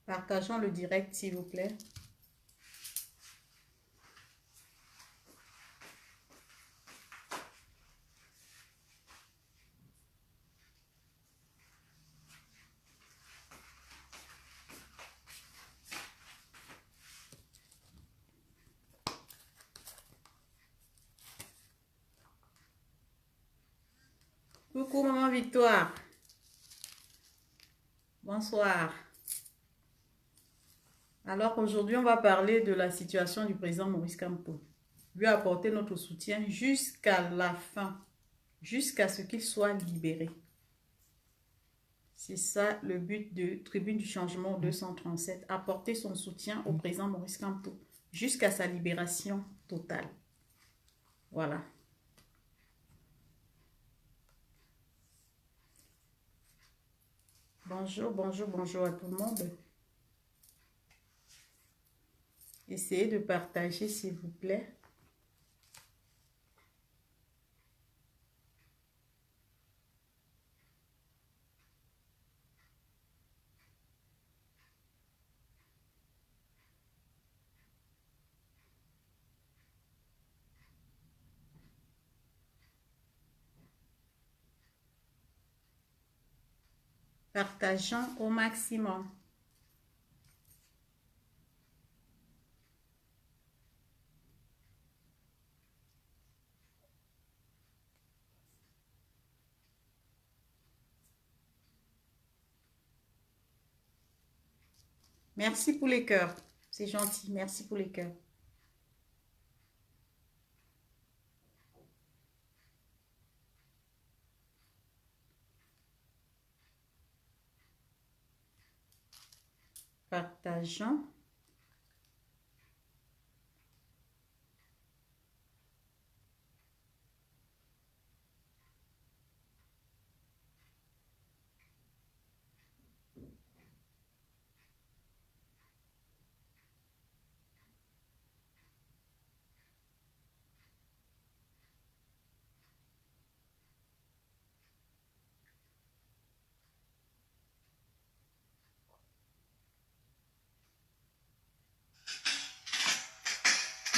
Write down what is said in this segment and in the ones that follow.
Partageons le direct, s'il vous plaît. Coucou maman Victoire. Bonsoir. Alors aujourd'hui, on va parler de la situation du président Maurice Kamto. Lui apporter notre soutien jusqu'à la fin, jusqu'à ce qu'il soit libéré. C'est ça le but de Tribune du Changement 237, apporter son soutien au président Maurice Kamto jusqu'à sa libération totale. Voilà. Bonjour, bonjour, bonjour à tout le monde. Essayez de partager, s'il vous plaît. Partageons au maximum. Merci pour les cœurs. C'est gentil. Merci pour les cœurs. Partageons.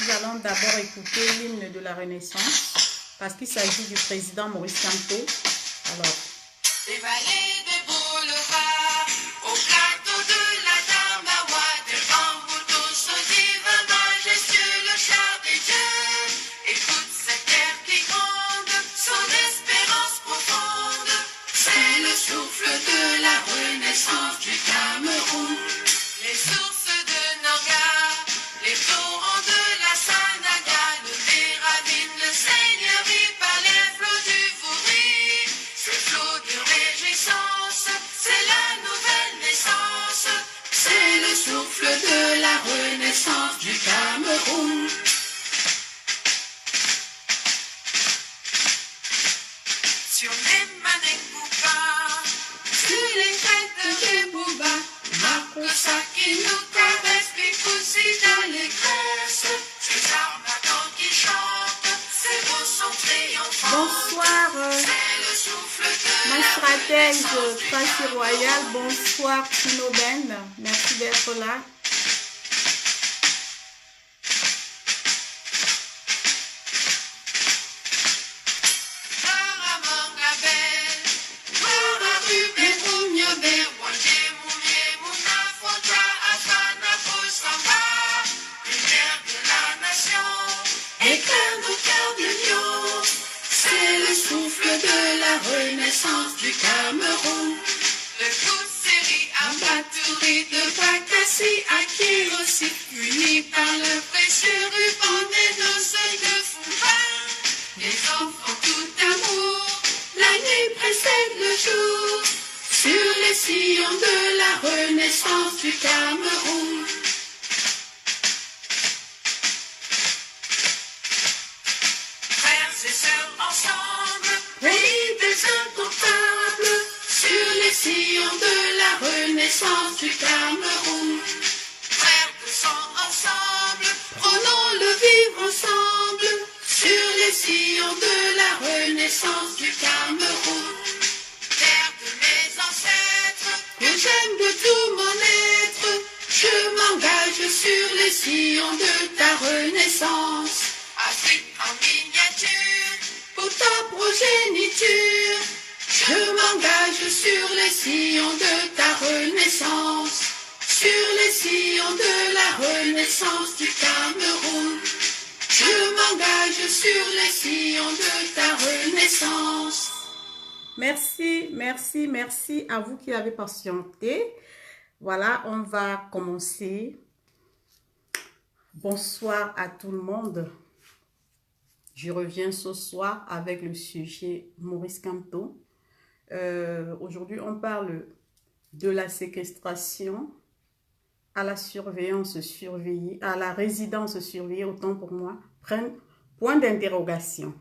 Nous allons d'abord écouter l'hymne de la Renaissance parce qu'il s'agit du président Maurice Kamto. Alors. Des vallées, des boulevards, au plateau de la Damawa, des bambous tous odives, majestueux, le char des dieux. Écoute cette terre qui gronde, son espérance profonde. C'est le souffle de la renaissance du Cameroun. Les sources de Nanga, les torrents de la Sanaga, le Méravine, le Seigneurie, par les flots du Vouri. Ce flot de réjouissance, c'est la nouvelle naissance. C'est le souffle de la renaissance du Cameroun. Sur les Manekouba, sur les crêtes des Bouba, Makossa qui nous caresse, Bikoussi dans les graisses. Ces armadans qui chantent, ces beaux sons triomphants. Bonsoir, C'est le souffle de ma la stratège renaissance du Tracy Royal. Bonsoir, Tino Ben. Merci d'être là. Renaissance du Cameroun. Le Kousseri, Abatouri, de Bakassi, Akir aussi, unis par le précieux ruban des noces de Fouba. Les enfants tout amour, la nuit précède le jour, sur les sillons de la renaissance du Cameroun. Frères et sœurs ensemble, pays des indomptables, sur les sillons de la renaissance du Cameroun. Frères de sang ensemble, prenons le vivre ensemble, sur les sillons de la renaissance du Cameroun. Terre de mes ancêtres, que j'aime de tout mon être, renaissance. Afrique en miniature, pour ta progéniture. Je m'engage sur les sillons de ta renaissance. Sur les sillons de la renaissance du Cameroun. Je m'engage sur les sillons de ta renaissance. Merci, merci, merci à vous qui avez patienté. Voilà, on va commencer. Bonsoir à tout le monde. Je reviens ce soir avec le sujet Maurice Kamto. Aujourd'hui, on parle de la séquestration à la surveillance surveillée, à la résidence surveillée, autant pour moi. Point d'interrogation.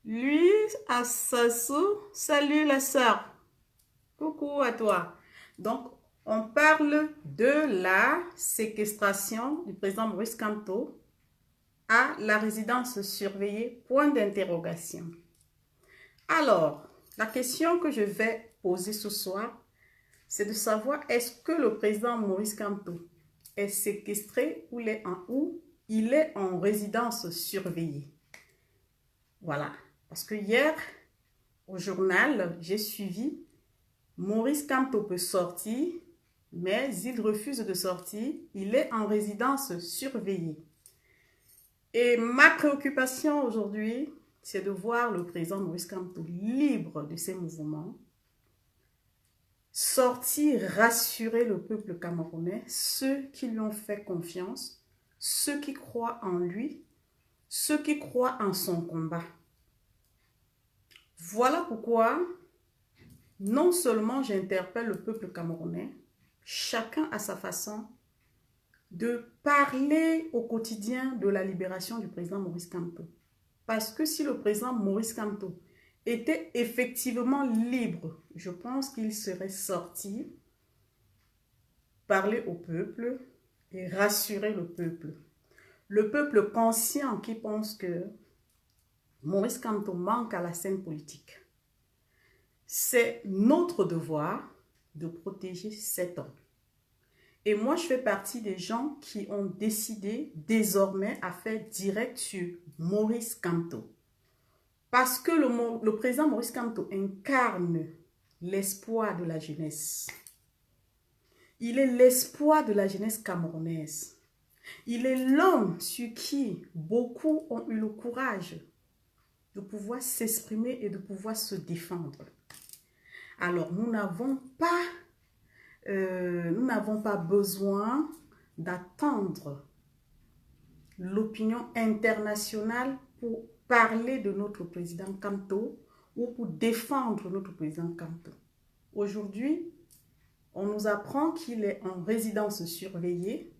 Lui, à Sassou, salut la sœur. Coucou à toi. Donc, on parle de la séquestration du président Maurice Kamto à la résidence surveillée, point d'interrogation. Alors, la question que je vais poser ce soir, c'est de savoir est-ce que le président Maurice Kamto est séquestré ou il est en résidence surveillée. Voilà. Parce que hier, au journal, j'ai suivi, Maurice Kamto peut sortir, mais il refuse de sortir. Il est en résidence surveillée. Et ma préoccupation aujourd'hui, c'est de voir le président Maurice Kamto libre de ses mouvements, sortir, rassurer le peuple camerounais, ceux qui lui ont fait confiance, ceux qui croient en lui, ceux qui croient en son combat. Voilà pourquoi, non seulement j'interpelle le peuple camerounais, chacun à sa façon, de parler au quotidien de la libération du président Maurice Kamto. Parce que si le président Maurice Kamto était effectivement libre, je pense qu'il serait sorti, parler au peuple et rassurer le peuple. Le peuple conscient qui pense que Maurice Kamto manque à la scène politique. C'est notre devoir de protéger cet homme. Et moi, je fais partie des gens qui ont décidé désormais à faire direct sur Maurice Kamto. Parce que le président Maurice Kamto incarne l'espoir de la jeunesse. Il est l'espoir de la jeunesse camerounaise. Il est l'homme sur qui beaucoup ont eu le courage de pouvoir s'exprimer et de pouvoir se défendre. Alors, nous n'avons pas besoin d'attendre l'opinion internationale pour parler de notre président Kamto ou pour défendre notre président Kamto. Aujourd'hui, on nous apprend qu'il est en résidence surveillée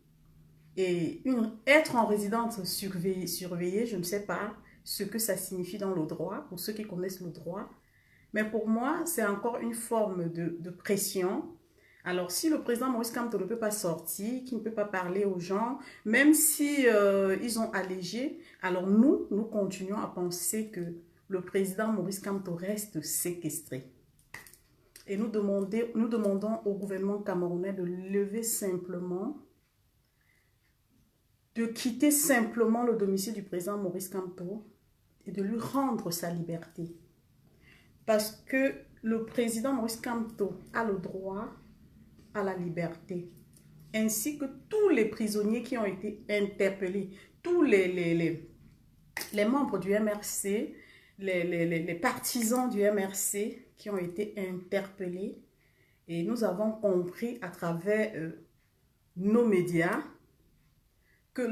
et être en résidence surveillée, je ne sais pas ce que ça signifie dans le droit, pour ceux qui connaissent le droit. Mais pour moi, c'est encore une forme de pression. Alors, si le président Maurice Kamto ne peut pas sortir, qu'il ne peut pas parler aux gens, même si ils ont allégé, alors nous continuons à penser que le président Maurice Kamto reste séquestré. Et nous demandons au gouvernement camerounais de lever simplement, de quitter simplement le domicile du président Maurice Kamto et de lui rendre sa liberté. Parce que le président Maurice Kamto a le droit à la liberté, ainsi que tous les prisonniers qui ont été interpellés, tous les membres du MRC, les partisans du MRC qui ont été interpellés. Et nous avons compris à travers nos médias que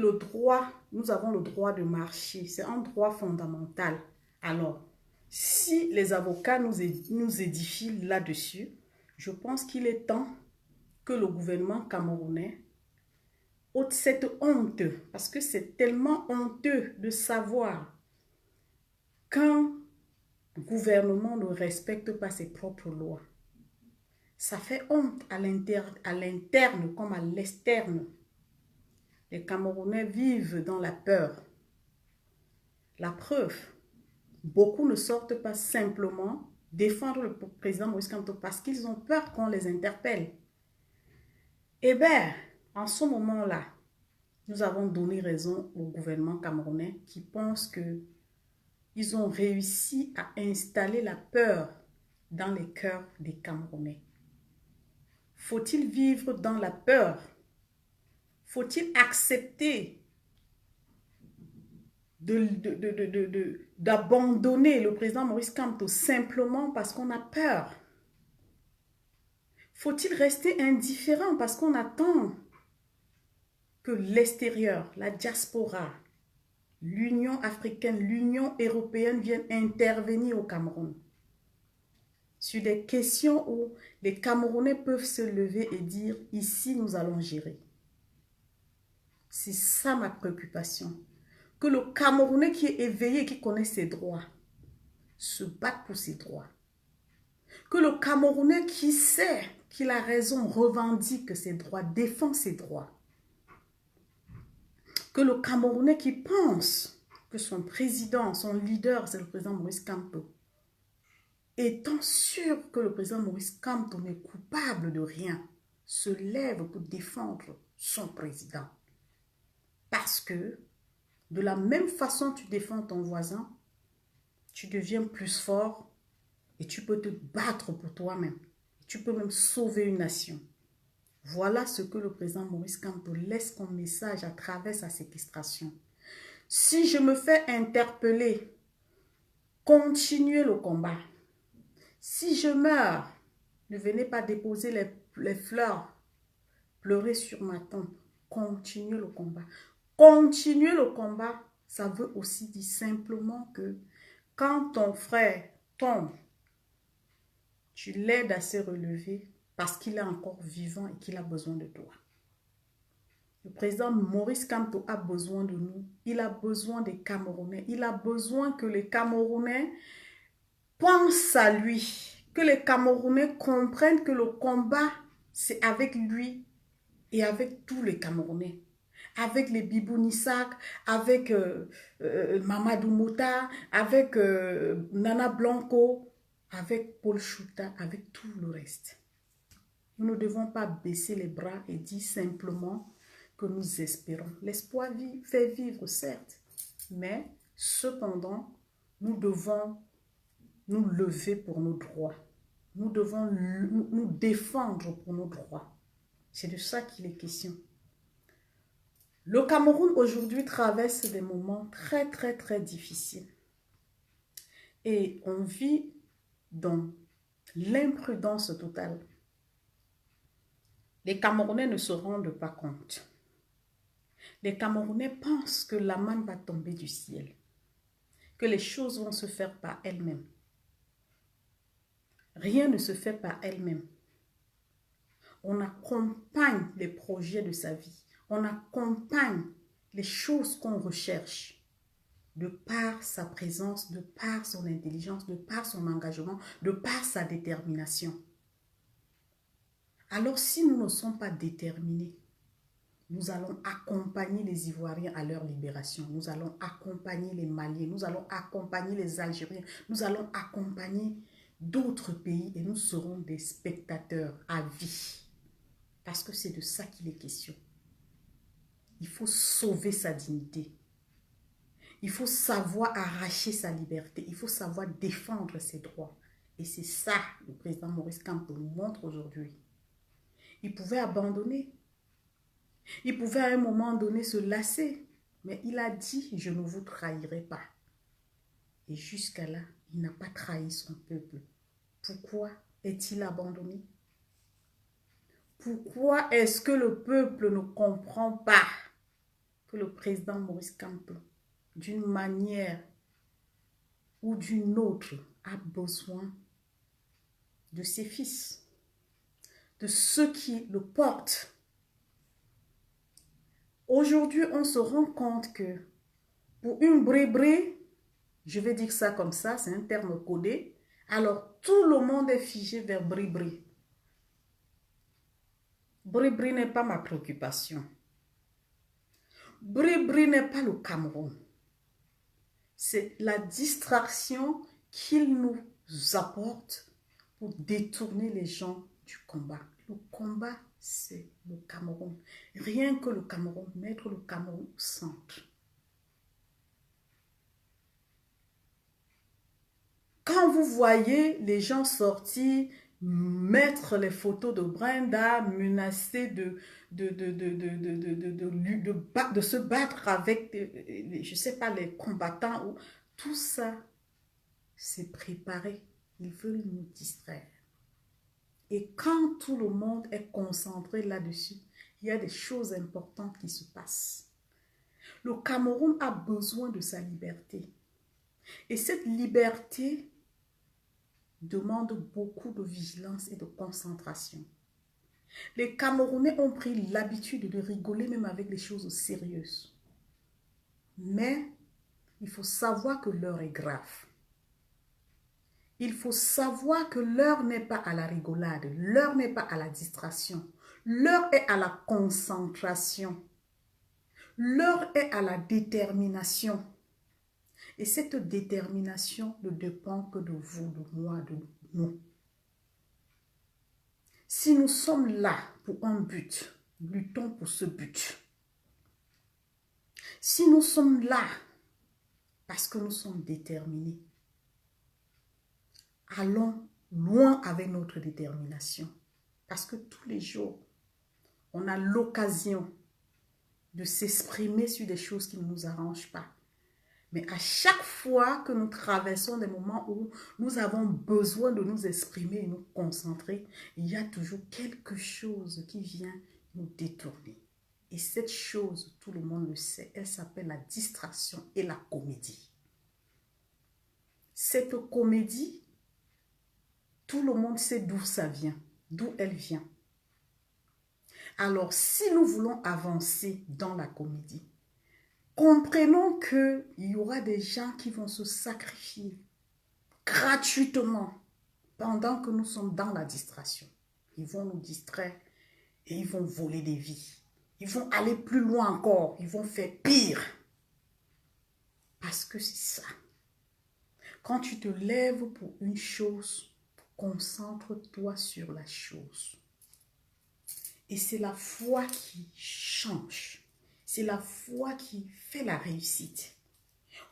nous avons le droit de marcher, c'est un droit fondamental. Alors, si les avocats nous édifient là-dessus, je pense qu'il est temps que le gouvernement camerounais ôte cette honte, parce que c'est tellement honteux de savoir qu'un gouvernement ne respecte pas ses propres lois. Ça fait honte à l'interne comme à l'externe. Les Camerounais vivent dans la peur. La preuve, beaucoup ne sortent pas simplement défendre le président Maurice Kamto parce qu'ils ont peur qu'on les interpelle. Eh bien, en ce moment-là, nous avons donné raison au gouvernement camerounais qui pense que ils ont réussi à installer la peur dans les cœurs des Camerounais. Faut-il vivre dans la peur? Faut-il accepter d'abandonner le président Maurice Kamto simplement parce qu'on a peur? Faut-il rester indifférent parce qu'on attend que l'extérieur, la diaspora, l'Union africaine, l'Union européenne viennent intervenir au Cameroun sur des questions où les Camerounais peuvent se lever et dire « ici, nous allons gérer ». C'est ça ma préoccupation. Que le Camerounais qui est éveillé, qui connaît ses droits, se batte pour ses droits. Que le Camerounais qui sait qu'il a raison, revendique ses droits, défend ses droits. Que le Camerounais qui pense que son président, son leader, c'est le président Maurice Kamto, étant sûr que le président Maurice Kamto n'est coupable de rien, se lève pour défendre son président. Parce que, de la même façon que tu défends ton voisin, tu deviens plus fort et tu peux te battre pour toi-même. Tu peux même sauver une nation. Voilà ce que le président Maurice Kamto laisse comme message à travers sa séquestration. Si je me fais interpeller, continuez le combat. Si je meurs, ne venez pas déposer les fleurs, pleurer sur ma tombe. Continuez le combat. Continuer le combat, ça veut aussi dire simplement que quand ton frère tombe, tu l'aides à se relever parce qu'il est encore vivant et qu'il a besoin de toi. Le président Maurice Kamto a besoin de nous. Il a besoin des Camerounais. Il a besoin que les Camerounais pensent à lui. Que les Camerounais comprennent que le combat, c'est avec lui et avec tous les Camerounais. Avec les Bibou Nissak, avec Mamadou Mouta, avec Nana Blanco, avec Paul Chouta, avec tout le reste. Nous ne devons pas baisser les bras et dire simplement que nous espérons. L'espoir fait vivre, certes, mais cependant, nous devons nous lever pour nos droits. Nous devons nous défendre pour nos droits. C'est de ça qu'il est question. Le Cameroun aujourd'hui traverse des moments très, très, très difficiles. Et on vit dans l'imprudence totale. Les Camerounais ne se rendent pas compte. Les Camerounais pensent que la manne va tomber du ciel. Que les choses vont se faire par elles-mêmes. Rien ne se fait par elles-mêmes. On accompagne les projets de sa vie. On accompagne les choses qu'on recherche de par sa présence, de par son intelligence, de par son engagement, de par sa détermination. Alors si nous ne sommes pas déterminés, nous allons accompagner les Ivoiriens à leur libération. Nous allons accompagner les Maliens, nous allons accompagner les Algériens, nous allons accompagner d'autres pays et nous serons des spectateurs à vie. Parce que c'est de ça qu'il est question. Il faut sauver sa dignité. Il faut savoir arracher sa liberté. Il faut savoir défendre ses droits. Et c'est ça le président Maurice Kamto nous montre aujourd'hui. Il pouvait abandonner. Il pouvait à un moment donné se lasser. Mais il a dit, je ne vous trahirai pas. Et jusqu'à là, il n'a pas trahi son peuple. Pourquoi est-il abandonné? Pourquoi est-ce que le peuple ne comprend pas que le président Maurice Kamto, d'une manière ou d'une autre, a besoin de ses fils, de ceux qui le portent? Aujourd'hui, on se rend compte que pour une bré-bré, je vais dire ça comme ça, c'est un terme codé, alors tout le monde est figé vers bré-bré. Bré-bré n'est pas ma préoccupation. Bré-bré n'est pas le Cameroun. C'est la distraction qu'il nous apporte pour détourner les gens du combat. Le combat c'est le Cameroun. Rien que le Cameroun, mettre le Cameroun au centre. Quand vous voyez les gens sortir, mettre les photos de Brenda, menacer de se battre avec, je ne sais pas, les combattants, tout ça, c'est préparé. Ils veulent nous distraire. Et quand tout le monde est concentré là-dessus, il y a des choses importantes qui se passent. Le Cameroun a besoin de sa liberté. Et cette liberté demande beaucoup de vigilance et de concentration. Les Camerounais ont pris l'habitude de rigoler même avec les choses sérieuses. Mais il faut savoir que l'heure est grave. Il faut savoir que l'heure n'est pas à la rigolade, l'heure n'est pas à la distraction, l'heure est à la concentration, l'heure est à la détermination. Et cette détermination ne dépend que de vous, de moi, de nous. Si nous sommes là pour un but, luttons pour ce but. Si nous sommes là parce que nous sommes déterminés, allons loin avec notre détermination. Parce que tous les jours, on a l'occasion de s'exprimer sur des choses qui ne nous arrangent pas. Mais à chaque fois que nous traversons des moments où nous avons besoin de nous exprimer et nous concentrer, il y a toujours quelque chose qui vient nous détourner. Et cette chose, tout le monde le sait, elle s'appelle la distraction et la comédie. Cette comédie, tout le monde sait d'où ça vient, d'où elle vient. Alors, si nous voulons avancer dans la comédie, comprenons qu'il y aura des gens qui vont se sacrifier gratuitement pendant que nous sommes dans la distraction. Ils vont nous distraire et ils vont voler des vies. Ils vont aller plus loin encore. Ils vont faire pire. Parce que c'est ça. Quand tu te lèves pour une chose, concentre-toi sur la chose. Et c'est la foi qui change. C'est la foi qui fait la réussite.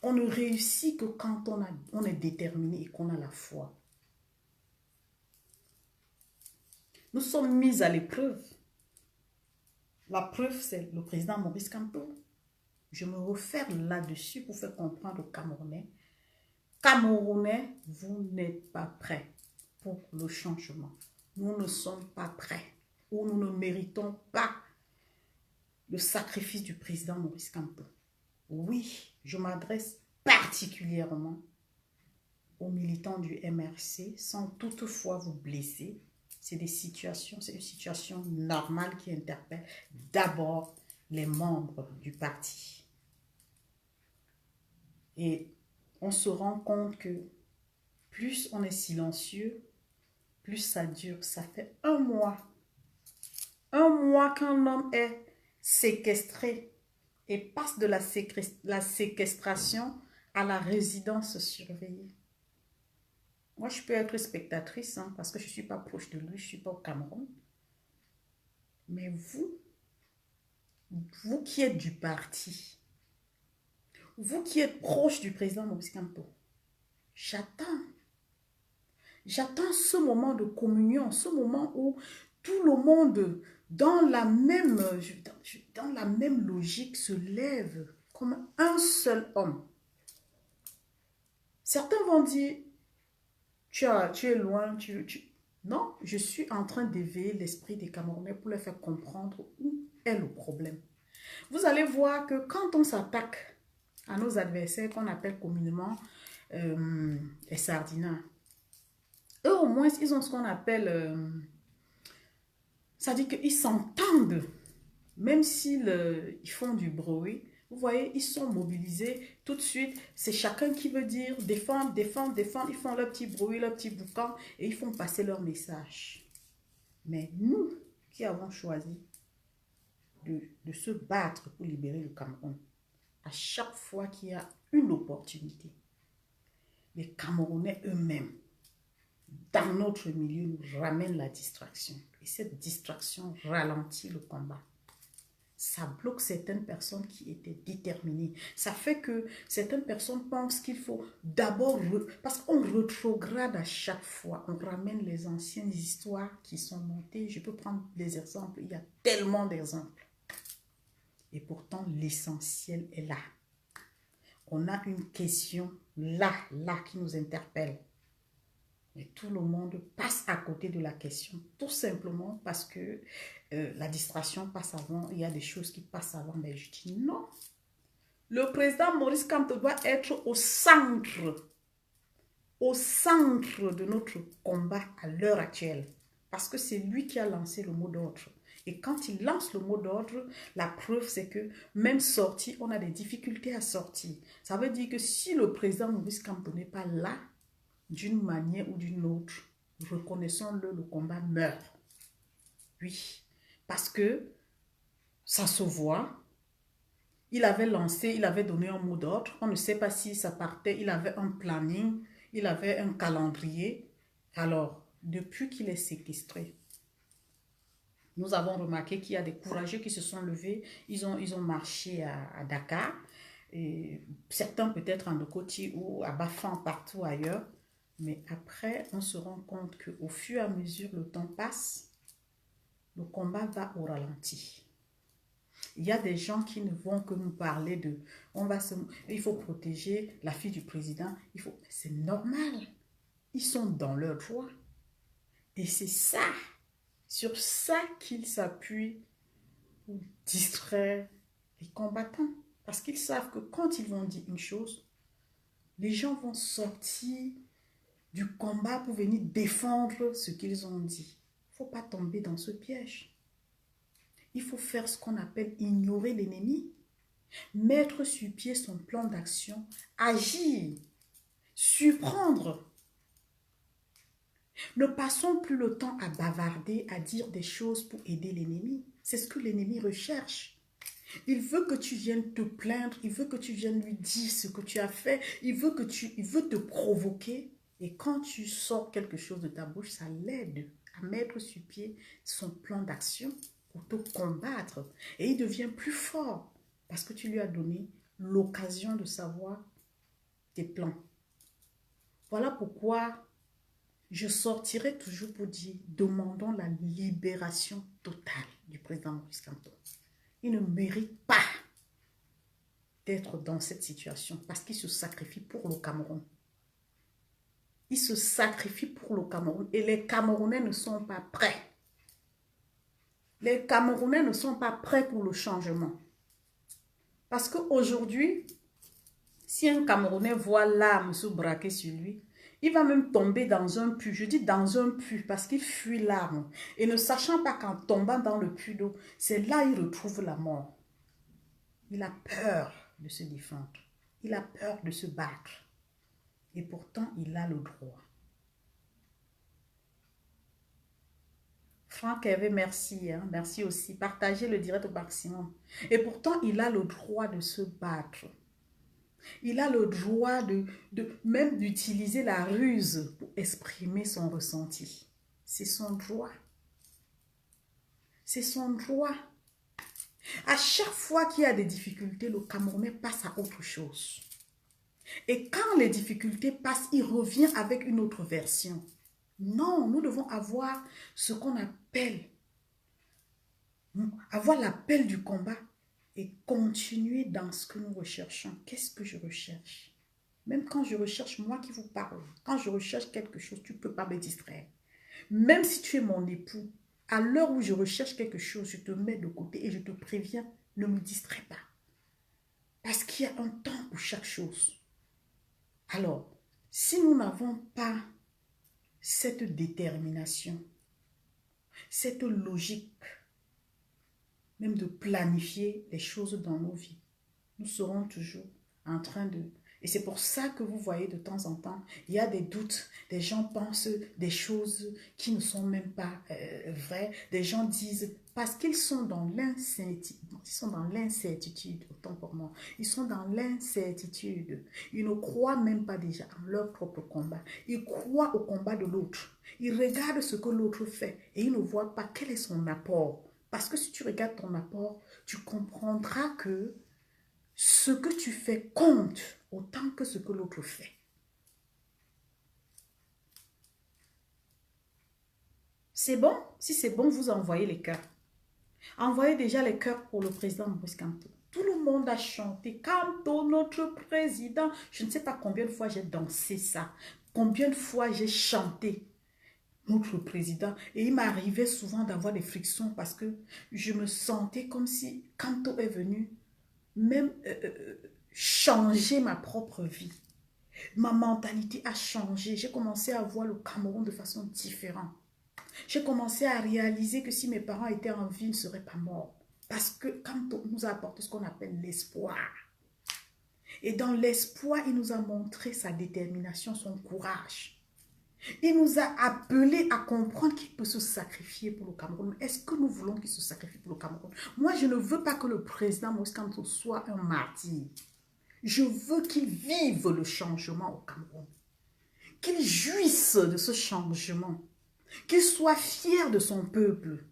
On ne réussit que quand on est déterminé et qu'on a la foi. Nous sommes mis à l'épreuve. La preuve, c'est le président Maurice Kamto. Je me referme là-dessus pour faire comprendre aux Camerounais. Camerounais, vous n'êtes pas prêts pour le changement. Nous ne sommes pas prêts ou nous ne méritons pas le sacrifice du président Maurice Kamto. Oui, je m'adresse particulièrement aux militants du MRC sans toutefois vous blesser. C'est une situation normale qui interpelle d'abord les membres du parti. Et on se rend compte que plus on est silencieux, plus ça dure. Ça fait 1 mois. 1 mois qu'un homme est séquestré et passe de la séquestration à la résidence surveillée. Moi, je peux être spectatrice parce que je ne suis pas proche de lui, je ne suis pas au Cameroun. Mais vous qui êtes du parti, vous qui êtes proche du président Maurice Kamto, j'attends ce moment de communion, ce moment où tout le monde, dans la même logique, se lève comme un seul homme. Certains vont dire, tu es loin, Non, je suis en train d'éveiller l'esprit des Camerounais pour leur faire comprendre où est le problème. Vous allez voir que quand on s'attaque à nos adversaires, qu'on appelle communément les sardinats, eux au moins, ils ont ce qu'on appelle... ça dit qu'ils s'entendent, même s'ils font du bruit. Vous voyez, ils sont mobilisés tout de suite. C'est chacun qui veut dire défendre, défendre, défendre. Ils font leur petit bruit, leur petit boucan et ils font passer leur message. Mais nous qui avons choisi de se battre pour libérer le Cameroun, à chaque fois qu'il y a une opportunité, les Camerounais eux-mêmes, dans notre milieu, nous ramènent la distraction. Et cette distraction ralentit le combat. Ça bloque certaines personnes qui étaient déterminées. Ça fait que certaines personnes pensent qu'il faut d'abord... Parce qu'on rétrograde à chaque fois. On ramène les anciennes histoires qui sont montées. Je peux prendre des exemples. Il y a tellement d'exemples. Et pourtant, l'essentiel est là. On a une question là qui nous interpelle. Mais tout le monde passe à côté de la question, tout simplement parce que la distraction passe avant, il y a des choses qui passent avant. Mais je dis non. Le président Maurice Kamto doit être au centre de notre combat à l'heure actuelle. Parce que c'est lui qui a lancé le mot d'ordre. Et quand il lance le mot d'ordre, la preuve c'est que même sorti, on a des difficultés à sortir. Ça veut dire que si le président Maurice Kamto n'est pas là, d'une manière ou d'une autre, reconnaissons-le, le combat meurt. Oui, parce que ça se voit. Il avait lancé, il avait donné un mot d'ordre. On ne sait pas si ça partait. Il avait un planning, il avait un calendrier. Alors, depuis qu'il est séquestré, nous avons remarqué qu'il y a des courageux qui se sont levés. Ils ont marché à Dakar. Et certains peut-être en Dokoti ou à Bafan, partout ailleurs. Mais après, on se rend compte qu'au fur et à mesure le temps passe, le combat va au ralenti. Il y a des gens qui ne vont que nous parler de il faut protéger la fille du président. C'est normal. Ils sont dans leur droit. Et c'est ça, sur ça qu'ils s'appuient pour distraire les combattants. Parce qu'ils savent que quand ils vont dire une chose, les gens vont sortir du combat pour venir défendre ce qu'ils ont dit. Il ne faut pas tomber dans ce piège. Il faut faire ce qu'on appelle ignorer l'ennemi, mettre sur pied son plan d'action, agir, surprendre. Ne passons plus le temps à bavarder, à dire des choses pour aider l'ennemi. C'est ce que l'ennemi recherche. Il veut que tu viennes te plaindre, il veut que tu viennes lui dire ce que tu as fait, il veut te provoquer. Et quand tu sors quelque chose de ta bouche, ça l'aide à mettre sur pied son plan d'action pour te combattre. Et il devient plus fort parce que tu lui as donné l'occasion de savoir tes plans. Voilà pourquoi je sortirai toujours pour dire, demandons la libération totale du président Maurice Kamto. Il ne mérite pas d'être dans cette situation parce qu'il se sacrifie pour le Cameroun. Il se sacrifie pour le Cameroun et les Camerounais ne sont pas prêts. Les Camerounais ne sont pas prêts pour le changement. Parce qu'aujourd'hui, si un Camerounais voit l'arme se braquer sur lui, il va même tomber dans un puits. Je dis dans un puits parce qu'il fuit l'arme. Et ne sachant pas qu'en tombant dans le puits d'eau, c'est là qu'il retrouve la mort. Il a peur de se défendre. Il a peur de se battre. Et pourtant, il a le droit. Franck Hervé, merci. Merci aussi. Partagez le direct au maximum. Et pourtant, il a le droit de se battre. Il a le droit même d'utiliser la ruse pour exprimer son ressenti. C'est son droit. C'est son droit. À chaque fois qu'il y a des difficultés, le Camerounais passe à autre chose. Et quand les difficultés passent, il revient avec une autre version. Non, nous devons avoir ce qu'on appelle, avoir l'appel du combat et continuer dans ce que nous recherchons. Qu'est-ce que je recherche? Même quand je recherche, moi qui vous parle, quand je recherche quelque chose, tu ne peux pas me distraire. Même si tu es mon époux, à l'heure où je recherche quelque chose, je te mets de côté et je te préviens, ne me distrais pas. Parce qu'il y a un temps pour chaque chose. Alors, si nous n'avons pas cette détermination, cette logique, même de planifier les choses dans nos vies, nous serons toujours en train de... Et c'est pour ça que vous voyez de temps en temps, il y a des doutes. Des gens pensent des choses qui ne sont même pas vraies. Des gens disent, parce qu'ils sont dans l'incertitude, autant pour moi. Ils sont dans l'incertitude. Ils ne croient même pas déjà en leur propre combat. Ils croient au combat de l'autre. Ils regardent ce que l'autre fait et ils ne voient pas quel est son apport. Parce que si tu regardes ton apport, tu comprendras que ce que tu fais compte autant que ce que l'autre fait. C'est bon? Si c'est bon, vous envoyez les cœurs. Envoyez déjà les cœurs pour le président Maurice Kamto. Tout le monde a chanté Kamto, notre président. Je ne sais pas combien de fois j'ai dansé ça. Combien de fois j'ai chanté notre président. Et il m'arrivait souvent d'avoir des frictions parce que je me sentais comme si Kamto est venu même changer ma propre vie. Ma mentalité a changé. J'ai commencé à voir le Cameroun de façon différente. J'ai commencé à réaliser que si mes parents étaient en vie, ils ne seraient pas morts. Parce que Kamto nous a apporté ce qu'on appelle l'espoir. Et dans l'espoir, il nous a montré sa détermination, son courage. Il nous a appelés à comprendre qu'il peut se sacrifier pour le Cameroun. Est-ce que nous voulons qu'il se sacrifie pour le Cameroun? Moi, je ne veux pas que le président Maurice Kamto soit un martyr. Je veux qu'il vive le changement au Cameroun. Qu'il jouisse de ce changement. Qu'il soit fier de son peuple.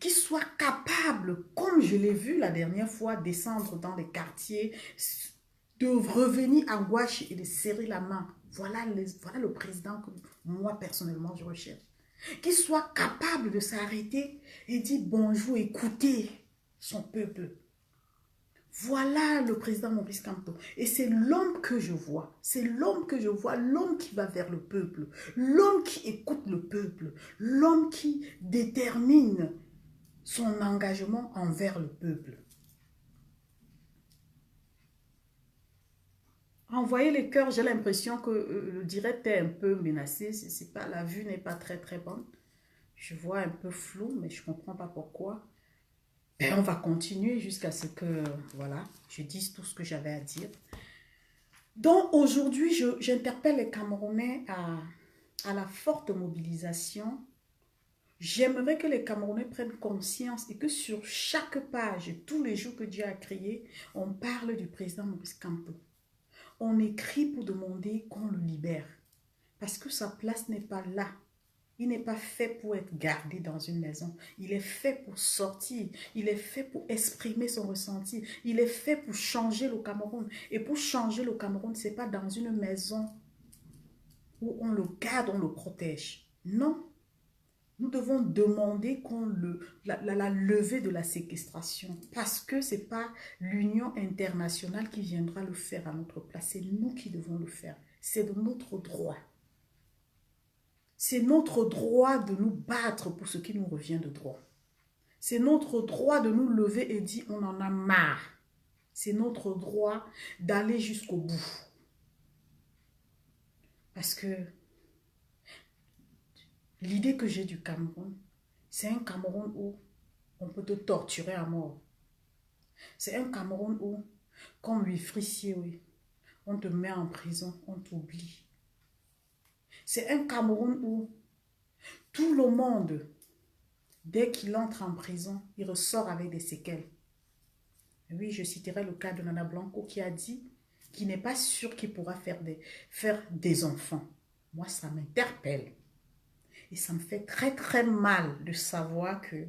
Qu'il soit capable, comme je l'ai vu la dernière fois, descendre dans les quartiers, de revenir à gauche et de serrer la main. Voilà le président que moi, personnellement, je recherche. Qu'il soit capable de s'arrêter et dire bonjour, écoutez son peuple. Voilà le président Maurice Kamto. Et c'est l'homme que je vois. C'est l'homme que je vois. L'homme qui va vers le peuple. L'homme qui écoute le peuple. L'homme qui détermine son engagement envers le peuple. Envoyez les cœurs, j'ai l'impression que le direct est un peu menacé. La vue n'est pas très très bonne. Je vois un peu flou, mais je ne comprends pas pourquoi. Et on va continuer jusqu'à ce que, voilà, je dise tout ce que j'avais à dire. Donc aujourd'hui, j'interpelle les Camerounais à la forte mobilisation. J'aimerais que les Camerounais prennent conscience et que sur chaque page, tous les jours que Dieu a créé, on parle du président Maurice Kamto. On écrit pour demander qu'on le libère. Parce que sa place n'est pas là. Il n'est pas fait pour être gardé dans une maison. Il est fait pour sortir. Il est fait pour exprimer son ressenti. Il est fait pour changer le Cameroun. Et pour changer le Cameroun, ce n'est pas dans une maison où on le garde, on le protège. Non. Nous devons demander la levée de la séquestration. Parce que ce n'est pas l'Union internationale qui viendra le faire à notre place. C'est nous qui devons le faire. C'est de notre droit. C'est notre droit de nous battre pour ce qui nous revient de droit. C'est notre droit de nous lever et dire on en a marre. C'est notre droit d'aller jusqu'au bout. Parce que l'idée que j'ai du Cameroun, c'est un Cameroun où on peut te torturer à mort. C'est un Cameroun où, comme lui Frissier, oui, on te met en prison, on t'oublie. C'est un Cameroun où tout le monde, dès qu'il entre en prison, il ressort avec des séquelles. Oui, je citerai le cas de Nana Blanco qui a dit qu'il n'est pas sûr qu'il pourra faire des enfants. Moi, ça m'interpelle. Et ça me fait très très mal de savoir que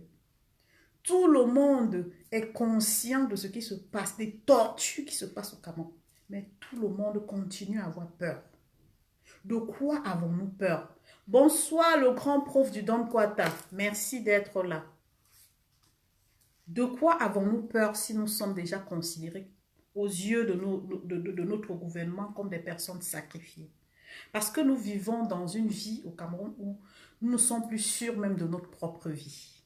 tout le monde est conscient de ce qui se passe, des tortures qui se passent au Cameroun. Mais tout le monde continue à avoir peur. De quoi avons-nous peur? Bonsoir le grand prof du Don Kwata. Merci d'être là. De quoi avons-nous peur si nous sommes déjà considérés aux yeux de notre gouvernement comme des personnes sacrifiées? Parce que nous vivons dans une vie au Cameroun où nous ne sommes plus sûrs même de notre propre vie.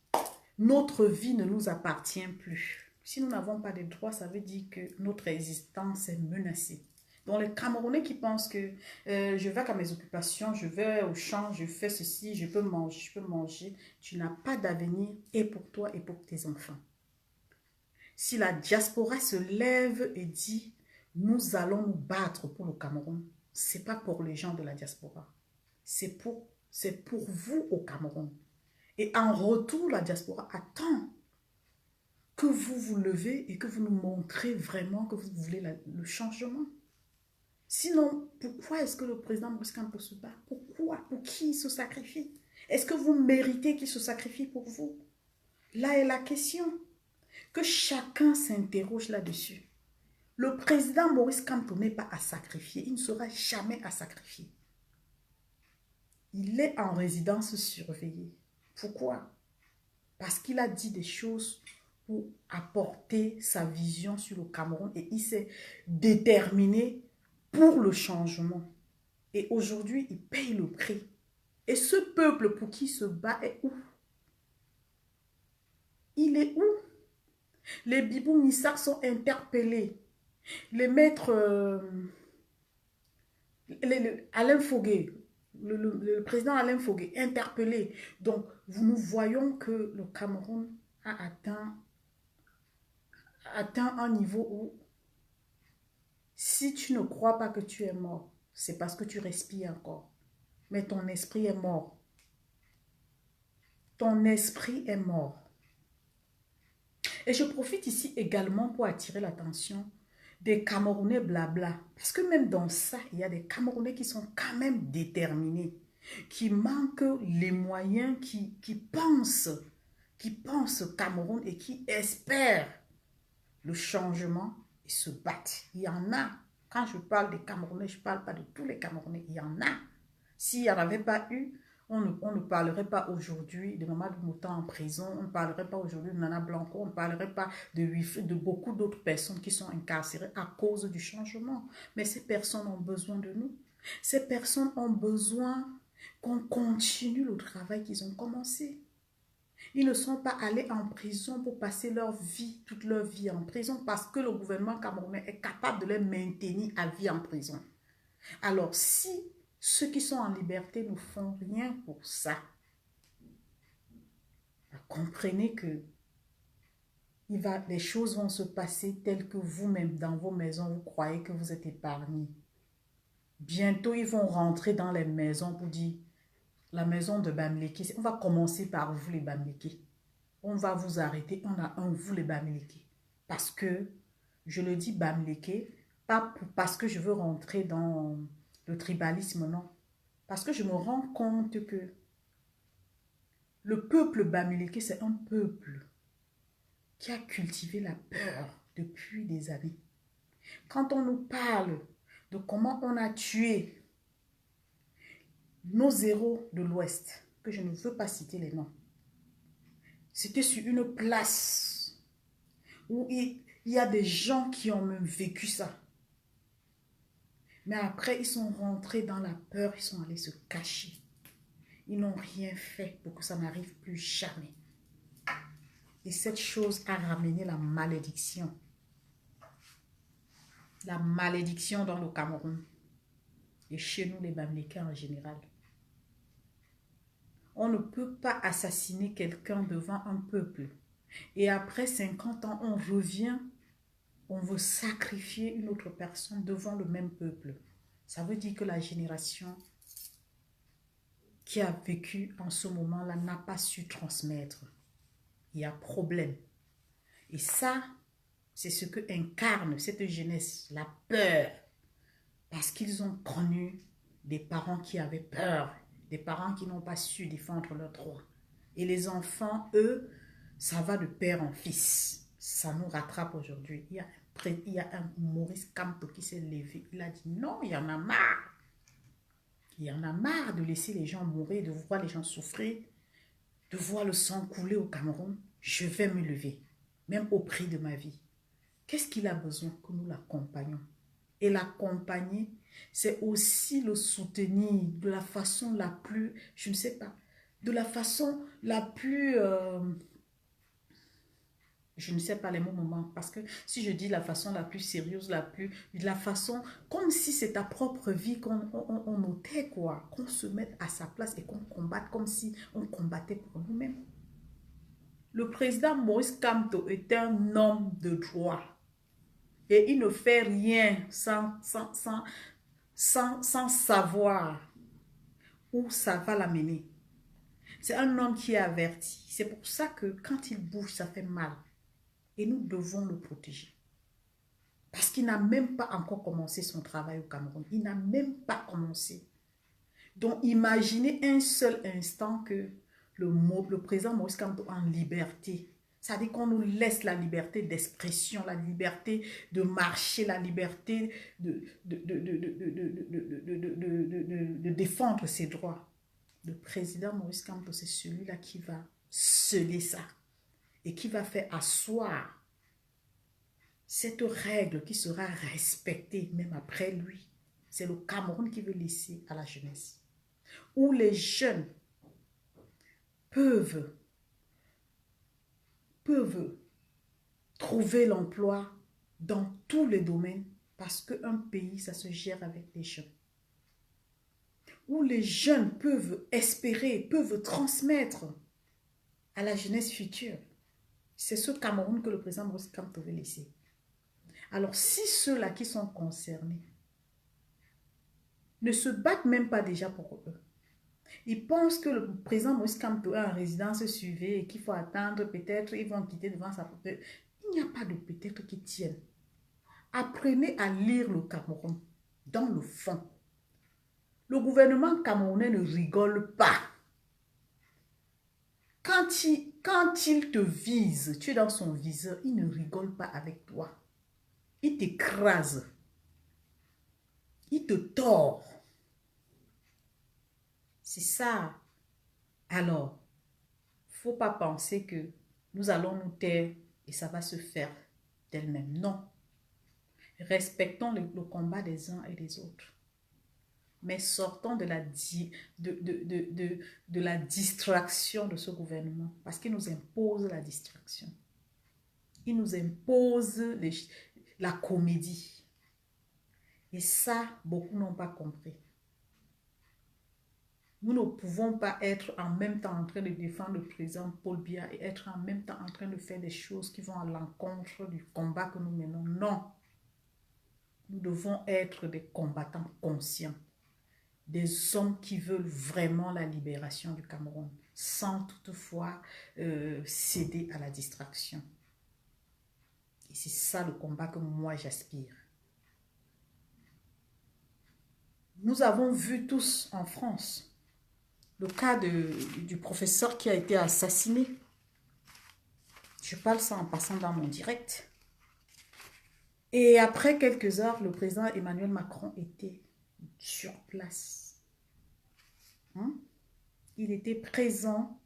Notre vie ne nous appartient plus. Si nous n'avons pas de droits, ça veut dire que notre existence est menacée. Donc les Camerounais qui pensent que je vais à mes occupations, je vais au champ, je fais ceci, je peux manger. Tu n'as pas d'avenir et pour toi et pour tes enfants. Si la diaspora se lève et dit nous allons nous battre pour le Cameroun. Ce n'est pas pour les gens de la diaspora. C'est pour vous au Cameroun. Et en retour, la diaspora attend que vous vous levez et que vous nous montrez vraiment que vous voulez le changement. Sinon, pourquoi est-ce que le président Maurice Kamto se bat? Pourquoi? Pour qui il se sacrifie? Est-ce que vous méritez qu'il se sacrifie pour vous? Là est la question. Que chacun s'interroge là-dessus. Le président Maurice Kamto n'est pas à sacrifier. Il ne sera jamais à sacrifier. Il est en résidence surveillée. Pourquoi? Parce qu'il a dit des choses pour apporter sa vision sur le Cameroun et il s'est déterminé pour le changement. Et aujourd'hui, il paye le prix. Et ce peuple pour qui il se bat est où? Il est où? Les Bibou Missak sont interpellés. Les maîtres Alain Fogué, le président Alain Fogué, interpellé. Donc, nous voyons que le Cameroun a atteint un niveau où si tu ne crois pas que tu es mort, c'est parce que tu respires encore. Mais ton esprit est mort. Ton esprit est mort. Et je profite ici également pour attirer l'attention des Camerounais blabla. Parce que même dans ça, il y a des Camerounais qui sont quand même déterminés, qui manquent les moyens, qui pensent Cameroun et qui espèrent le changement et se battent. Il y en a. Quand je parle des Camerounais, je ne parle pas de tous les Camerounais. Il y en a. S'il n'y en avait pas eu, on ne parlerait pas aujourd'hui de Mamadou Mouta en prison, on ne parlerait pas aujourd'hui de Nana Blanco, on ne parlerait pas de beaucoup d'autres personnes qui sont incarcérées à cause du changement. Mais ces personnes ont besoin de nous. Ces personnes ont besoin qu'on continue le travail qu'ils ont commencé. Ils ne sont pas allés en prison pour passer toute leur vie en prison parce que le gouvernement camerounais est capable de les maintenir à vie en prison. Alors, si ceux qui sont en liberté ne font rien pour ça, comprenez que les choses vont se passer telles que vous-même, dans vos maisons, vous croyez que vous êtes épargnés. Bientôt, ils vont rentrer dans les maisons pour dire, la maison de Bamileke, on va commencer par vous les Bamileke. On va vous arrêter, on a un vous les Bamileke. Parce que, je le dis Bamileke, pas parce que je veux rentrer dans le tribalisme, non. Parce que je me rends compte que le peuple Bamileke, c'est un peuple qui a cultivé la peur depuis des années. Quand on nous parle de comment on a tué nos héros de l'Ouest, que je ne veux pas citer les noms, c'était sur une place où il y a des gens qui ont même vécu ça. Mais après, ils sont rentrés dans la peur, ils sont allés se cacher. Ils n'ont rien fait pour que ça n'arrive plus jamais. Et cette chose a ramené la malédiction. La malédiction dans le Cameroun. Et chez nous, les Bamileke en général. On ne peut pas assassiner quelqu'un devant un peuple. Et après 50 ans, on revient, on veut sacrifier une autre personne devant le même peuple. Ça veut dire que la génération qui a vécu en ce moment-là n'a pas su transmettre. Il y a problème. Et ça, c'est ce que incarne cette jeunesse, la peur. Parce qu'ils ont connu des parents qui avaient peur, des parents qui n'ont pas su défendre leurs droits. Et les enfants, eux, ça va de père en fils. Ça nous rattrape aujourd'hui. Il y a un Maurice Kamto qui s'est levé. Il a dit non, il y en a marre. Il y en a marre de laisser les gens mourir, de voir les gens souffrir, de voir le sang couler au Cameroun. Je vais me lever, même au prix de ma vie. Qu'est-ce qu'il a besoin? Que nous l'accompagnions. Et l'accompagner, c'est aussi le soutenir de la façon la plus, je ne sais pas, de la façon la plus, je ne sais pas les mots moment, parce que si je dis la façon la plus sérieuse, la façon, comme si c'est ta propre vie qu'on notait quoi, qu'on se mette à sa place et qu'on combatte comme si on combattait pour nous-mêmes. Le président Maurice Kamto est un homme de droit. Et il ne fait rien sans savoir où ça va l'amener. C'est un homme qui est averti. C'est pour ça que quand il bouge, ça fait mal. Et nous devons le protéger. Parce qu'il n'a même pas encore commencé son travail au Cameroun. Il n'a même pas commencé. Donc, imaginez un seul instant que le président Maurice Kamto en liberté. Ça veut dire qu'on nous laisse la liberté d'expression, la liberté de marcher, la liberté de défendre ses droits. Le président Maurice Kamto, c'est celui-là qui va sceller ça et qui va faire asseoir cette règle qui sera respectée même après lui. C'est le Cameroun qui veut laisser à la jeunesse. Où les jeunes peuvent trouver l'emploi dans tous les domaines parce qu'un pays, ça se gère avec les jeunes. Où les jeunes peuvent espérer, peuvent transmettre à la jeunesse future. C'est ce Cameroun que le président Maurice Kamto veut laisser. Alors, si ceux-là qui sont concernés ne se battent même pas déjà pour eux, ils pensent que le président Maurice Kamto est en résidence suivie et qu'il faut attendre, peut-être ils vont quitter devant sa propre... Il n'y a pas de peut-être qui tiennent. Apprenez à lire le Cameroun dans le fond. Le gouvernement camerounais ne rigole pas. Quand il te vise, tu es dans son viseur, il ne rigole pas avec toi. Il t'écrase. Il te tord. C'est ça. Alors, il ne faut pas penser que nous allons nous taire et ça va se faire d'elle-même. Non. Respectons le combat des uns et des autres. Mais sortons de la distraction de ce gouvernement. Parce qu'il nous impose la distraction. Il nous impose la comédie. Et ça, beaucoup n'ont pas compris. Nous ne pouvons pas être en même temps en train de défendre le président Paul Biya et être en même temps en train de faire des choses qui vont à l'encontre du combat que nous menons. Non. Nous devons être des combattants conscients. Des hommes qui veulent vraiment la libération du Cameroun, sans toutefois céder à la distraction. Et c'est ça le combat que moi j'aspire. Nous avons vu tous en France le cas du professeur qui a été assassiné. Je parle ça en passant dans mon direct. Et après quelques heures, le président Emmanuel Macron était sur place. Il était présent.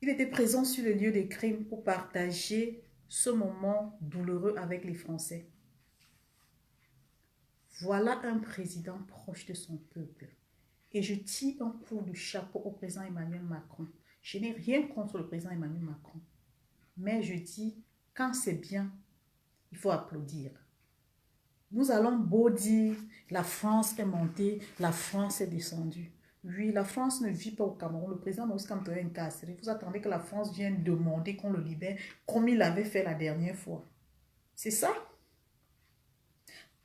Il était présent sur le lieu des crimes pour partager ce moment douloureux avec les Français. Voilà un président proche de son peuple. Et je tire un coup de chapeau au président Emmanuel Macron. Je n'ai rien contre le président Emmanuel Macron. Mais je dis, quand c'est bien, il faut applaudir. Nous allons beau dire, la France est montée, la France est descendue. Oui, la France ne vit pas au Cameroun. Le président Maurice Kamto est incarcéré. Vous attendez que la France vienne demander qu'on le libère comme il l'avait fait la dernière fois. C'est ça.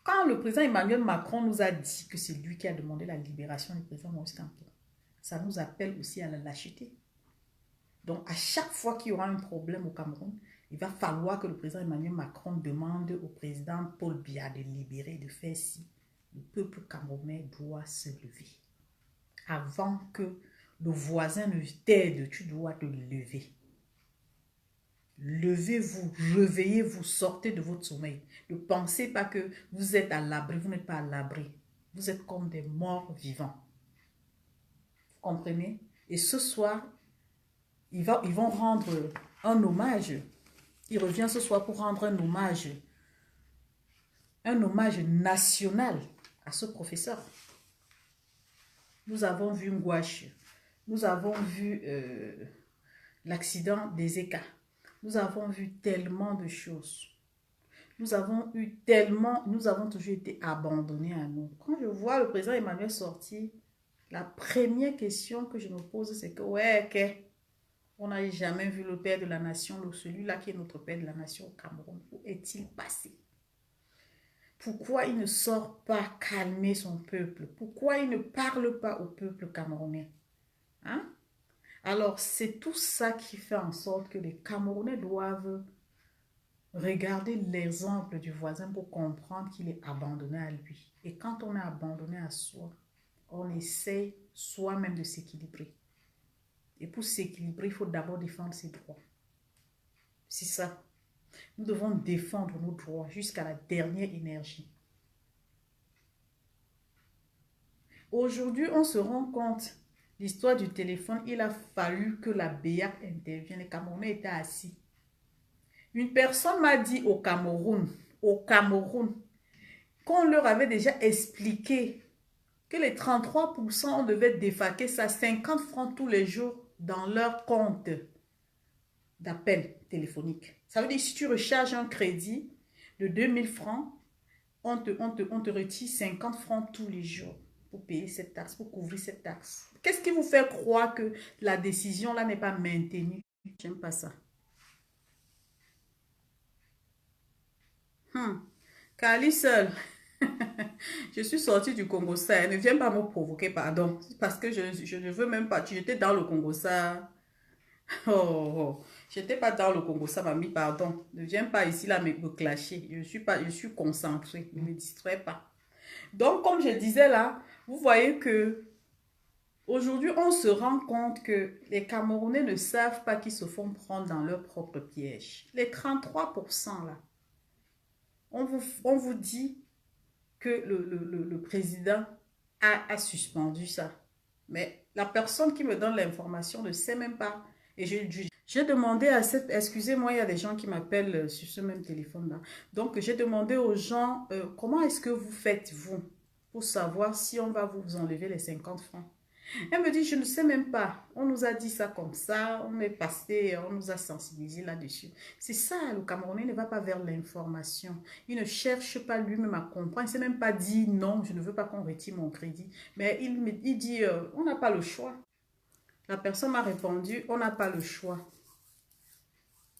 Quand le président Emmanuel Macron nous a dit que c'est lui qui a demandé la libération du président Maurice Kamto, ça nous appelle aussi à la lâcheté. Donc, à chaque fois qu'il y aura un problème au Cameroun, il va falloir que le président Emmanuel Macron demande au président Paul Biya de libérer, de faire ci. Le peuple camerounais doit se lever. Avant que le voisin ne t'aide, tu dois te lever. Levez-vous, réveillez-vous, sortez de votre sommeil. Ne pensez pas que vous êtes à l'abri, vous n'êtes pas à l'abri. Vous êtes comme des morts vivants. Vous comprenez? Et ce soir, ils vont rendre un hommage. Il revient ce soir pour rendre un hommage national à ce professeur. Nous avons vu Ngouache. Nous avons vu l'accident des ECA. Nous avons vu tellement de choses. Nous avons toujours été abandonnés à nous. Quand je vois le président Emmanuel sortir, la première question que je me pose, c'est que, ouais, On n'a jamais vu le père de la nation, celui-là qui est notre père de la nation au Cameroun. Où est-il passé? Pourquoi il ne sort pas calmer son peuple? Pourquoi il ne parle pas au peuple camerounais? Hein? Alors, c'est tout ça qui fait en sorte que les Camerounais doivent regarder l'exemple du voisin pour comprendre qu'il est abandonné à lui. Et quand on est abandonné à soi, on essaie soi-même de s'équilibrer. Et pour s'équilibrer, il faut d'abord défendre ses droits. C'est ça. Nous devons défendre nos droits jusqu'à la dernière énergie. Aujourd'hui, on se rend compte, l'histoire du téléphone, il a fallu que la BEAC intervienne. Les Camerounais étaient assis. Une personne m'a dit au Cameroun, qu'on leur avait déjà expliqué que les 33%, on devait défaquer ça 50 francs tous les jours dans leur compte d'appel téléphonique. Ça veut dire si tu recharges un crédit de 2000 francs, on te retire 50 francs tous les jours pour payer cette taxe, pour couvrir cette taxe. Qu'est-ce qui vous fait croire que la décision là n'est pas maintenue? J'aime pas ça. Kali seul. Je suis sortie du Congo ça. Ne viens pas me provoquer, pardon. Parce que je ne veux même pas. Tu étais dans le Congo ça. Oh, oh. J'étais pas dans le Congo ça, mamie, pardon. Ne viens pas ici là me clasher. Je suis concentrée. Ne me distrais pas. Donc, comme je disais là, vous voyez que aujourd'hui, on se rend compte que les Camerounais ne savent pas qu'ils se font prendre dans leur propre piège. Les 33% là, on vous dit que le président a suspendu ça. Mais la personne qui me donne l'information ne sait même pas. Et j'ai demandé à cette... Excusez-moi, il y a des gens qui m'appellent sur ce même téléphone-là. Donc, j'ai demandé aux gens, comment est-ce que vous faites, vous, pour savoir si on va vous enlever les 50 francs. Elle me dit, je ne sais même pas. On nous a dit ça comme ça, on est passé, on nous a sensibilisés là-dessus. C'est ça, le Camerounais ne va pas vers l'information. Il ne cherche pas lui-même à comprendre. Il ne s'est même pas dit, non, je ne veux pas qu'on retire mon crédit. Mais il dit, on n'a pas le choix. La personne m'a répondu, on n'a pas le choix.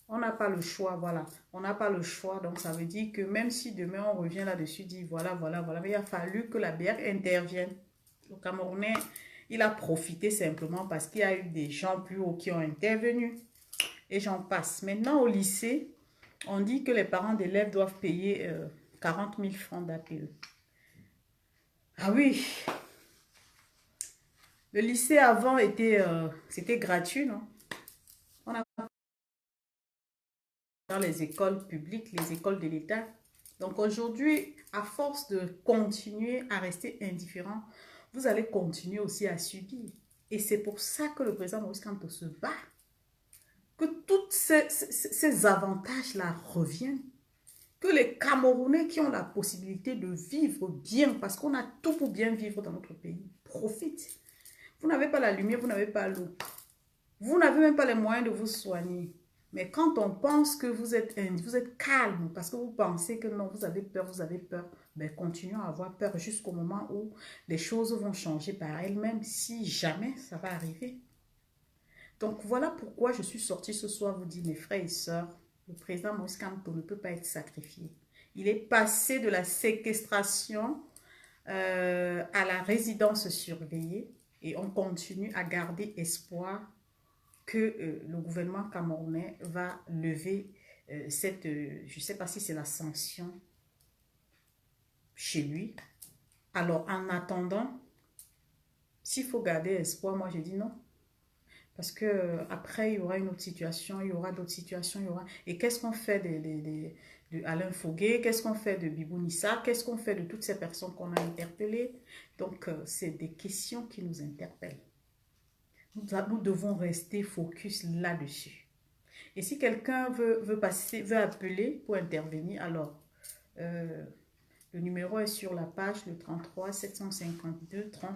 On n'a pas le choix, voilà. On n'a pas le choix. Donc, ça veut dire que même si demain, on revient là-dessus, dit, voilà. Mais il a fallu que la BEAC intervienne. Le Camerounais... Il a profité simplement parce qu'il y a eu des gens plus hauts qui ont intervenu. Et j'en passe. Maintenant, au lycée, on dit que les parents d'élèves doivent payer 40 000 francs d'APE. Ah oui. Le lycée avant c'était gratuit, non? On a dans les écoles publiques, les écoles de l'État. Donc aujourd'hui, à force de continuer à rester indifférent, vous allez continuer aussi à subir. Et c'est pour ça que le président Maurice Kamto se bat. Que tous ces avantages-là reviennent. Que les Camerounais qui ont la possibilité de vivre bien, parce qu'on a tout pour bien vivre dans notre pays, profitent. Vous n'avez pas la lumière, vous n'avez pas l'eau. Vous n'avez même pas les moyens de vous soigner. Mais quand on pense que vous êtes calme, parce que vous pensez que non, vous avez peur, ben continuons à avoir peur jusqu'au moment où les choses vont changer par elles-mêmes, si jamais ça va arriver. Donc voilà pourquoi je suis sortie ce soir vous dire, mes frères et sœurs, le président Maurice Kamto ne peut pas être sacrifié. Il est passé de la séquestration à la résidence surveillée et on continue à garder espoir que le gouvernement camerounais va lever cette, je ne sais pas si c'est la sanction chez lui. Alors, en attendant, s'il faut garder espoir, moi je dis non. Parce que après il y aura une autre situation, il y aura d'autres situations, il y aura... Et qu'est-ce qu'on fait de Alain Foguet? Qu'est-ce qu'on fait de Bibou Nissa? Qu'est-ce qu'on fait de toutes ces personnes qu'on a interpellées? Donc, c'est des questions qui nous interpellent. Nous devons rester focus là-dessus. Et si quelqu'un veut appeler pour intervenir, alors le numéro est sur la page, le 33 752 30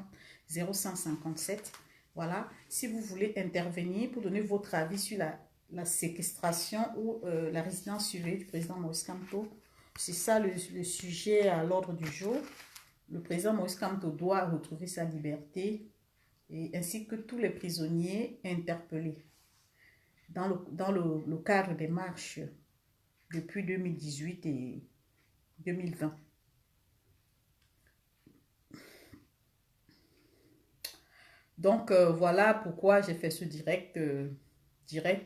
0157. Voilà. Si vous voulez intervenir pour donner votre avis sur la séquestration ou la résidence surveillée du président Maurice Kamto, c'est ça le sujet à l'ordre du jour. Le président Maurice Kamto doit retrouver sa liberté, et ainsi que tous les prisonniers interpellés. dans le cadre des marches depuis 2018 et 2020. Donc, voilà pourquoi j'ai fait ce direct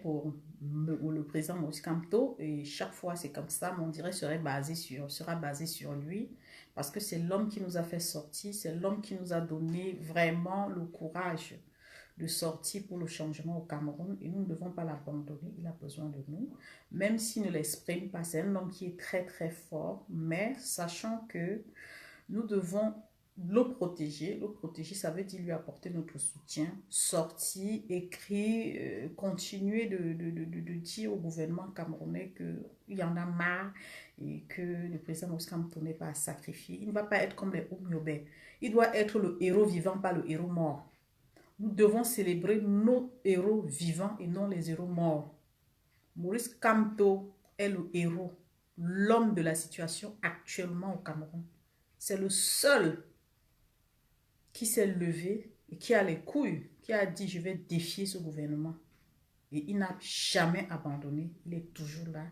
pour le président Maurice Kamto. Et chaque fois, c'est comme ça. Mon direct sera basé sur lui. Parce que c'est l'homme qui nous a fait sortir. C'est l'homme qui nous a donné vraiment le courage de sortir pour le changement au Cameroun. Et nous ne devons pas l'abandonner. Il a besoin de nous. Même s'il ne l'exprime pas, c'est un homme qui est très, très fort. Mais sachant que nous devons le protéger. Le protéger, ça veut dire lui apporter notre soutien, sortir, écrire, continuer de dire au gouvernement camerounais qu'il y en a marre et que le président Maurice Kamto n'est pas à sacrifier. Il ne va pas être comme les Oumyobé. Il doit être le héros vivant, pas le héros mort. Nous devons célébrer nos héros vivants et non les héros morts. Maurice Kamto est le héros, l'homme de la situation actuellement au Cameroun. C'est le seul qui s'est levé et qui a les couilles, qui a dit je vais défier ce gouvernement. Et il n'a jamais abandonné, il est toujours là.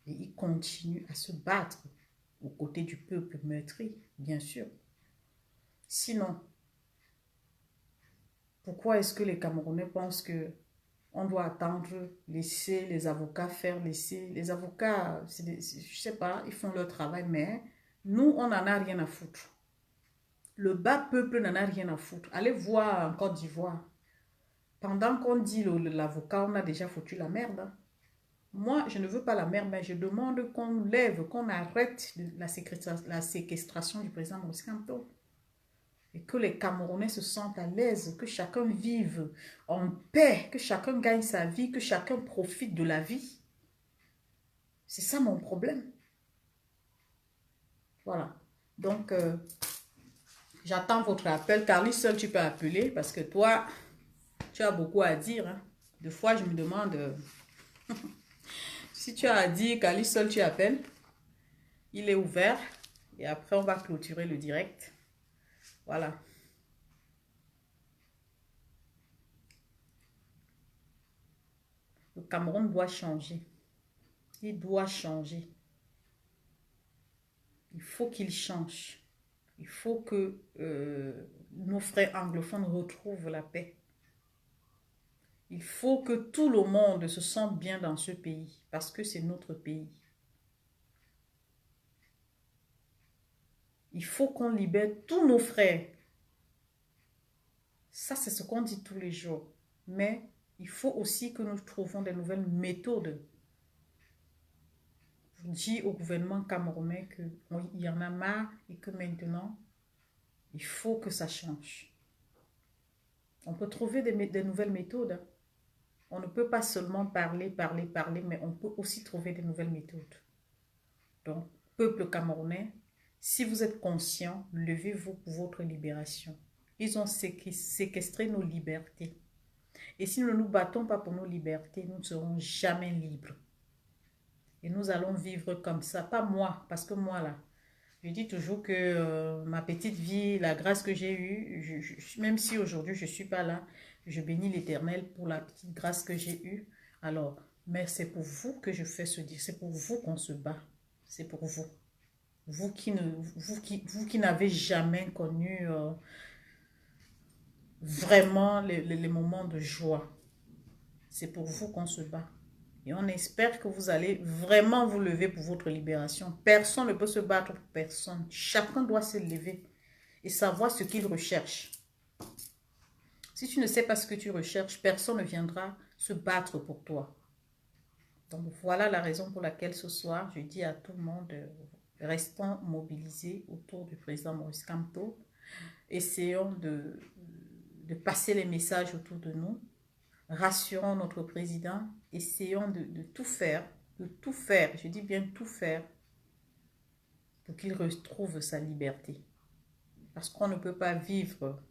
Et il continue à se battre aux côtés du peuple meurtri, bien sûr. Sinon, pourquoi est-ce que les Camerounais pensent que on doit attendre, laisser les avocats faire, laisser... Les avocats, je sais pas, ils font leur travail, mais nous, on n'en a rien à foutre. Le bas peuple n'en a rien à foutre. Allez voir en Côte d'Ivoire. Pendant qu'on dit l'avocat, on a déjà foutu la merde. Hein. Moi, je ne veux pas la merde, mais je demande qu'on lève, qu'on arrête la séquestration du président Maurice Kamto. Et que les Camerounais se sentent à l'aise, que chacun vive en paix, que chacun gagne sa vie, que chacun profite de la vie. C'est ça mon problème. Voilà. Donc, j'attends votre appel. Carly, seul tu peux appeler parce que toi, tu as beaucoup à dire. Hein. Des fois, je me demande si tu as à dire, Carly, seul tu appelles. Il est ouvert. Et après, on va clôturer le direct. Voilà. Le Cameroun doit changer. Il doit changer. Il faut qu'il change. Il faut que nos frères anglophones retrouvent la paix. Il faut que tout le monde se sente bien dans ce pays parce que c'est notre pays. Il faut qu'on libère tous nos frères. Ça, c'est ce qu'on dit tous les jours. Mais il faut aussi que nous trouvions des nouvelles méthodes. Je dis au gouvernement camerounais qu'il y en a marre et que maintenant, il faut que ça change. On peut trouver des nouvelles méthodes. On ne peut pas seulement parler, mais on peut aussi trouver des nouvelles méthodes. Donc, peuple camerounais, si vous êtes conscient, levez-vous pour votre libération. Ils ont séquestré nos libertés. Et si nous ne nous battons pas pour nos libertés, nous ne serons jamais libres. Et nous allons vivre comme ça. Pas moi, parce que moi là, je dis toujours que ma petite vie, la grâce que j'ai eue, même si aujourd'hui je ne suis pas là, je bénis l'Éternel pour la petite grâce que j'ai eue. Alors, mais c'est pour vous que je fais ce dire, c'est pour vous qu'on se bat. C'est pour vous. Vous qui n'avez jamais connu vraiment les moments de joie. C'est pour vous qu'on se bat. Et on espère que vous allez vraiment vous lever pour votre libération. Personne ne peut se battre pour personne. Chacun doit se lever et savoir ce qu'il recherche. Si tu ne sais pas ce que tu recherches, personne ne viendra se battre pour toi. Donc voilà la raison pour laquelle ce soir, je dis à tout le monde, restons mobilisés autour du président Maurice Kamto. Essayons de passer les messages autour de nous. Rassurons notre président. Essayons de tout faire, je dis bien tout faire, pour qu'il retrouve sa liberté. Parce qu'on ne peut pas vivre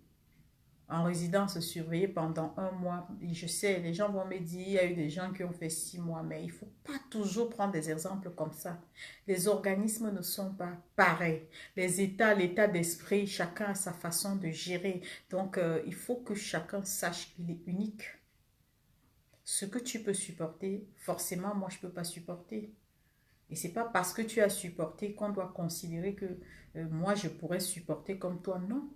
en résidence surveillée pendant 1 mois. Et je sais, les gens vont me dire, il y a eu des gens qui ont fait 6 mois, mais il ne faut pas toujours prendre des exemples comme ça. Les organismes ne sont pas pareils. Les États, l'état d'esprit, chacun a sa façon de gérer. Donc, il faut que chacun sache qu'il est unique. Ce que tu peux supporter, forcément, moi, je ne peux pas supporter. Et c'est pas parce que tu as supporté qu'on doit considérer que moi, je pourrais supporter comme toi. Non.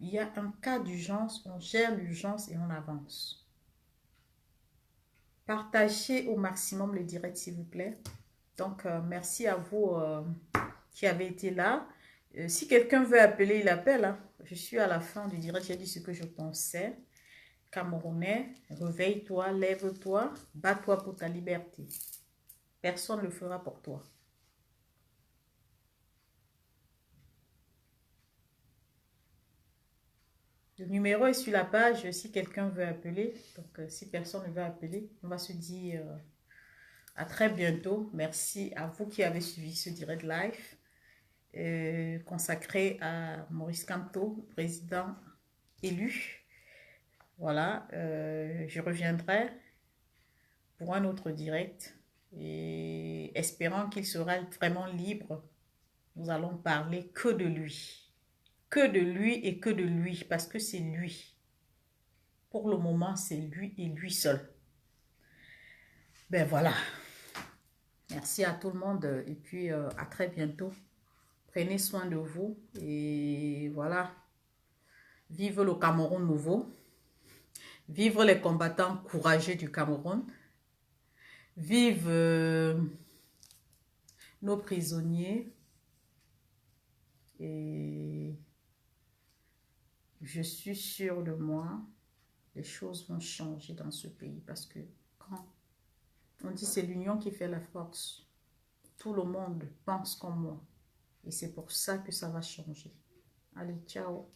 Il y a un cas d'urgence, on gère l'urgence et on avance. Partagez au maximum le direct, s'il vous plaît. Donc, merci à vous qui avez été là. Si quelqu'un veut appeler, il appelle. Hein. Je suis à la fin du direct, j'ai dit ce que je pensais. Camerounais, réveille-toi, lève-toi, bats-toi pour ta liberté. Personne ne le fera pour toi. Le numéro est sur la page si quelqu'un veut appeler. Donc, si personne ne veut appeler, on va se dire à très bientôt. Merci à vous qui avez suivi ce direct live consacré à Maurice Kamto, président élu. Voilà, je reviendrai pour un autre direct et espérant qu'il sera vraiment libre. Nous allons parler que de lui. Que de lui et que de lui, parce que c'est lui. Pour le moment, c'est lui et lui seul. Ben voilà. Merci à tout le monde et puis à très bientôt. Prenez soin de vous et voilà. Vive le Cameroun nouveau. Vive les combattants courageux du Cameroun. Vive nos prisonniers. Et je suis sûre de moi, les choses vont changer dans ce pays parce que quand on dit c'est l'union qui fait la force, tout le monde pense comme moi. Et c'est pour ça que ça va changer. Allez, ciao.